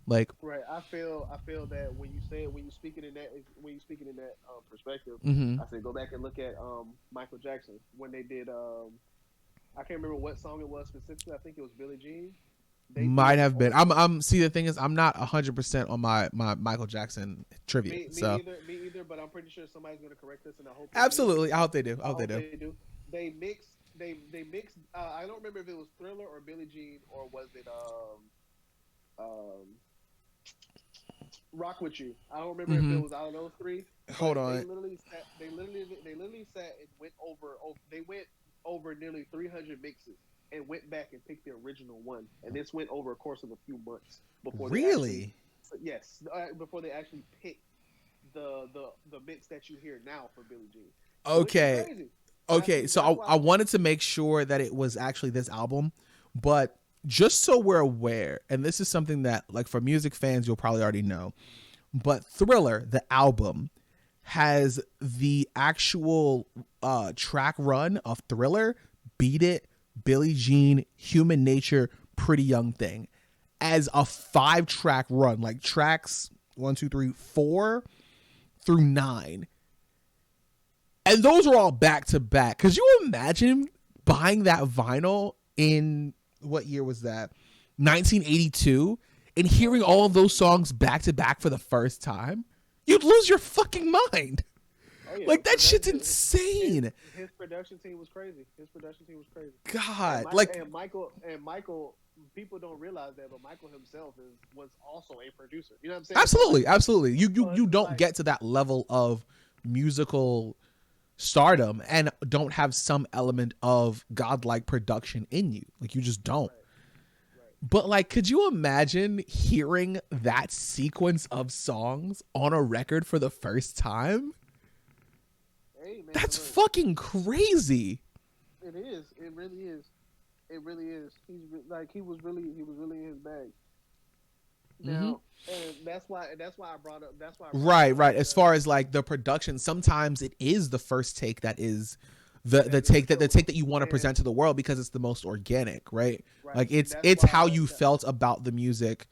Like, Right. I feel that when you speaking in that perspective, mm-hmm. I said go back and look at Michael Jackson when they did I can't remember what song it was specifically. I think it was Billie Jean. They Might did have been. over See, the thing is, I'm not 100% on my Michael Jackson trivia. So me either, but I'm pretty sure somebody's gonna correct us and I hope they do. absolutely, I hope they do. I I hope they hope do. they do. They mixed I don't remember if it was Thriller or Billie Jean or was it um Rock with You. I don't remember if it Mm-hmm. was out of those three, Hold but on. they literally sat and went over they went over nearly 300 mixes and went back and picked the original one, and this went over a course of a few months before they actually Really? yes before they actually picked the mix that you hear now for Billie Jean, which is Okay. crazy. Okay. So That's why I wanted to make sure that it was actually this album, but just so we're aware, and this is something that, like, for music fans, you'll probably already know, but Thriller, the album, has the actual track run of Thriller, Beat It, Billie Jean, Human Nature, Pretty Young Thing, as a 5-track run, like tracks 1, 2, 3, 4 through 9. And those are all back to back. Could you imagine buying that vinyl in, what year was that? 1982, and hearing all of those songs back to back for the first time? You'd lose your fucking mind. oh yeah Like, that shit's insane. his production team was crazy. His production team was crazy. And God, Mike like, and Michael, people don't realize that, but Michael himself was also a producer. You know what I'm saying? absolutely, absolutely. You So it's don't like get to that level of musical stardom and don't have some element of godlike production in you. Like, you just don't. right, right. But, like, could you imagine hearing that sequence of songs on a record for the first time? Hey man, That's look, fucking crazy. it is. It really is. It really is. Like he was really in his bag. Mm-hmm. Now, and that's why I brought up Right, right. As the far as, like, the production, sometimes it is the first take that is the that really take that the shows. take that you want to And present to the world, because it's the most organic, right? right, Like, and it's that's it's how why you felt about the music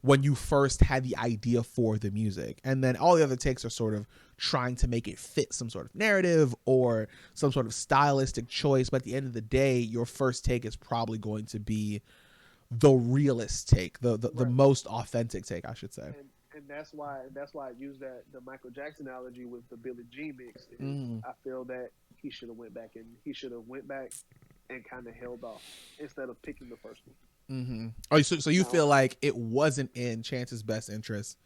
when you first had the idea for the music. And then all the other takes are sort of trying to make it fit some sort of narrative or some sort of stylistic choice. But at the end of the day, your first take is probably going to be the realist take, the right. most authentic take, I should say. And that's why I use that the Michael Jackson analogy with the Billie Jean mix is Mm. I feel that he should have went back and kind of held off instead of picking the first one. Mm-hmm. Oh, so you Now, feel like it wasn't in Chance's best interest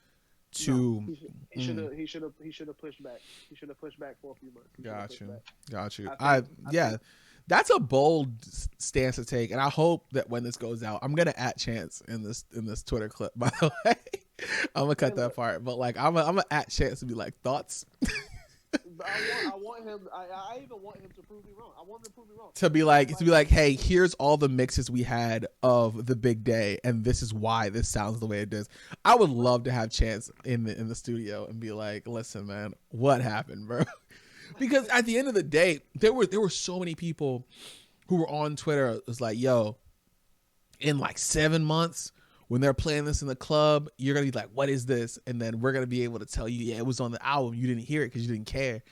no, to. Mm, he should have pushed back. He should have pushed back for a few months. He should have got pushed you, back. got you. I think I Yeah, think that's a bold stance to take, and I hope that when this goes out, I'm gonna at Chance in this Twitter clip. By the way, I'm gonna hey cut that look, part, but, like, I'm gonna at Chance and be like, thoughts. I want him I even want him to prove me wrong. I want him to prove me wrong. To be Because like, hey, here's all the mixes we had of the big day, and this is why this sounds the way it does. I would right, love to have Chance in the studio and be like, listen, man, what happened, bro? Because at the end of the day, there were so many people who were on Twitter. It was like, yo, in like 7 months, when they're playing this in the club, you're gonna be like, what is this? And then we're gonna be able to tell you, yeah, it was on the album. You didn't hear it because you didn't care.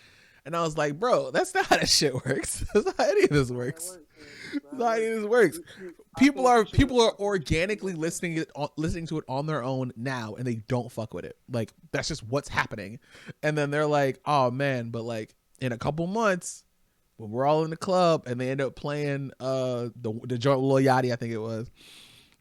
And I was like, bro, that's not how that shit works. That's not how any of this that's not how it works. works, man. That's That's not not how how it any works. of this works. I feel like People are I feel like he should have organically went first. listening to it on their own now, and they don't fuck with it. Like, that's just what's happening. And then they're like, oh man, but, like, in a couple months, when we're all in the club and they end up playing the joint with Lil Yachty, I think it was,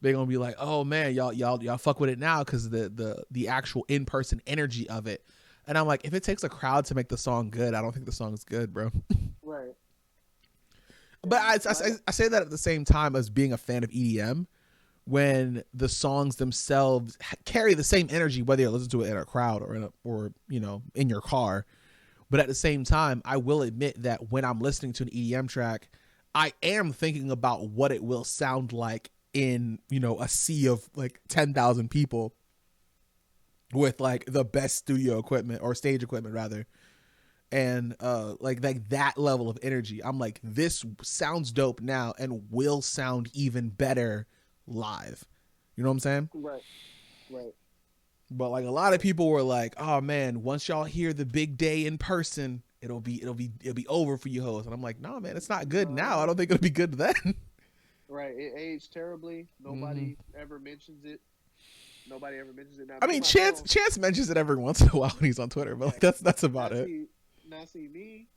they're gonna be like, oh man, y'all fuck with it now because the actual in person energy of it. And I'm like, if it takes a crowd to make the song good, I don't think the song is good, bro. Right. But And I say that at the same time as being a fan of EDM, when the songs themselves carry the same energy, whether you listen to it in a crowd or in your car. But at the same time, I will admit that when I'm listening to an EDM track, I am thinking about what it will sound like in, a sea of like 10,000 people with, like, the best studio equipment or stage equipment rather. And like that level of energy. I'm like, this sounds dope now and will sound even better live. You know what I'm saying? right. Right. But like a lot of people were like, "Oh man, once y'all hear the big day in person, it'll be over for you hoes." And I'm like, "No, man, it's not good now. I No. don't think it'll be good then." Right. It aged terribly. hmm Nobody ever mentions it. Nobody ever mentions it. Now, I me mean, Chance myself, Chance mentions it every once in a while when he's on Twitter, but yeah. like that's about Now it. see, me,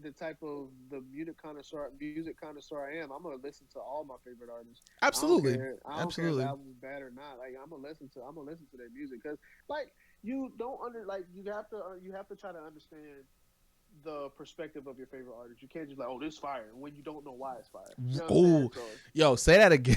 the type of the music connoisseur I am. I'm gonna listen to all my favorite artists. I don't Absolutely, care. I don't care if the absolutely. album's bad or not. Like I'm gonna listen to their music because like you don't like you have to try to understand the perspective of your favorite artist. You can't just like, oh, this fire when you don't know why it's fire. You know what I'm saying? Oh, So yo, say that again.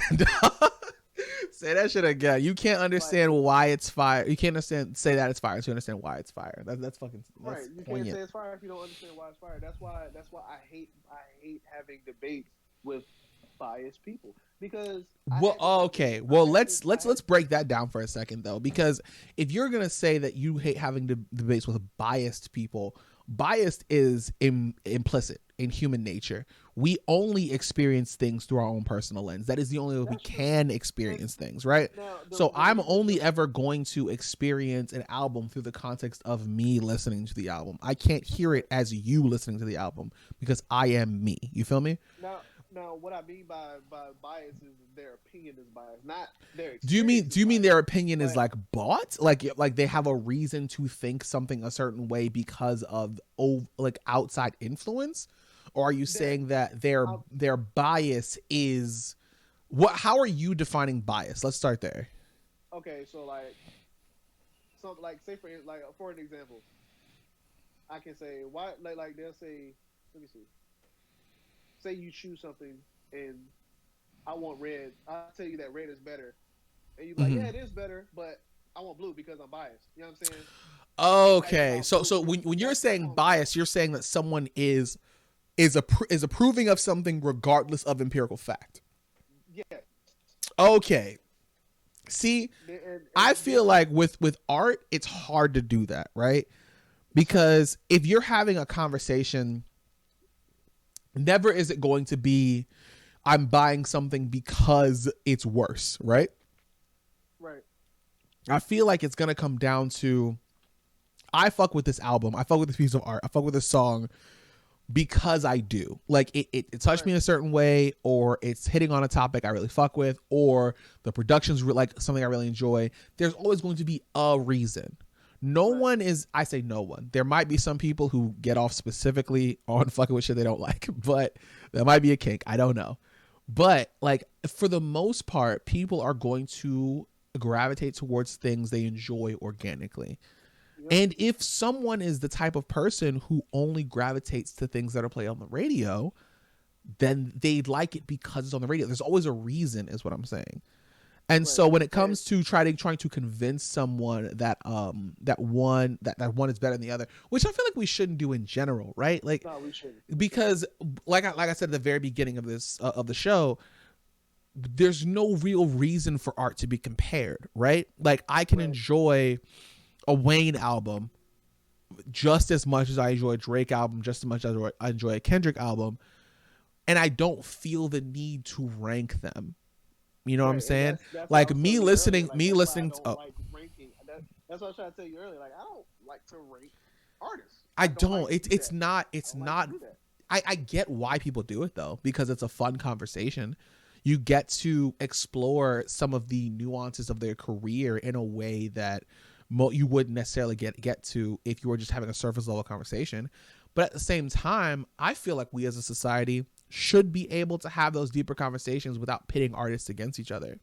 Say that shit again. You can't like, understand why it's fire. You can't understand say that it's fire. So you understand why it's fire. That's fucking right, that's you can't poignant. say it's fire if you don't understand why it's fire. That's why I hate having debates with biased people because I Well, had this okay. debate. I Well, had this. I had let's break that down for a second though, because if you're gonna say that you hate having debates with biased people, biased is implicit in human nature. We only experience things through our own personal lens. That is the only way we that's true. can But experience things, right? now So the I'm reason only ever going to experience an album through the context of me listening to the album. I can't hear right it as you listening to the album because I am me. You feel me? now now what I mean by bias is their opinion is biased, not their Do you mean experience is their biased. opinion is But like bought? Like they have a reason to think something a certain way because of like outside influence? Or are you their saying that uh, their bias is what how are you defining bias? Let's start there. okay, so like some like say for an example, I can say why like they'll say let me see. Say you choose something and I want red. I'll tell you that red is better. And you be like, yeah, Mhm. it is better, but I want blue because I'm biased. You know what I'm saying? Like that's Okay. how So blue. when you're That's saying how I'm saying. bias, you're saying that someone is approving of something regardless of empirical fact. Yeah, Okay. See, and I feel this is like with art, it's hard to do that, right? right, Because if you're having a conversation, never is it going to be I'm buying something because it's worse, right? right, I feel like it's gonna come down to I fuck with this album, I fuck with this piece of art, I fuck with this song because I do. Like it touched right, me in a certain way, or it's hitting on a topic I really fuck with, or the production's like something I really enjoy. There's always going to be a reason. No right, one is, I say no one. There might be some people who get off specifically on fucking with shit they don't like, but that might be a kink. I don't know. But like for the most part, people are going to gravitate towards things they enjoy organically. yep, And if someone is the type of person who only gravitates to things that are played on the radio, then they like it because it's on the radio. There's always a reason, is what I'm saying. And right, so when it and comes to trying to convince someone that that one is better than the other, which I feel like we shouldn't do in general, right? Like no, we shouldn't. because like I said at the very beginning of this of the show, there's no real reason for art to be compared, right? Like I can Right, enjoy a Wayne album just as much as I enjoy a Drake album, just as much as I enjoy a Kendrick album, and I don't feel the need to rank them. You know what I'm right, and saying? that's what I Like was telling you earlier. Like me that's why I listening to, don't like ranking. That's what I was trying to tell you earlier. Like I don't like to rank artists. I I don't like don't. to do that. I It's don't like to not. do that. I get why people do it though, because it's a fun conversation. You get to explore some of the nuances of their career in a way that you wouldn't necessarily get to if you were just having a surface level conversation. But at the same time, I feel like we as a society should be able to have those deeper conversations without pitting artists against each other.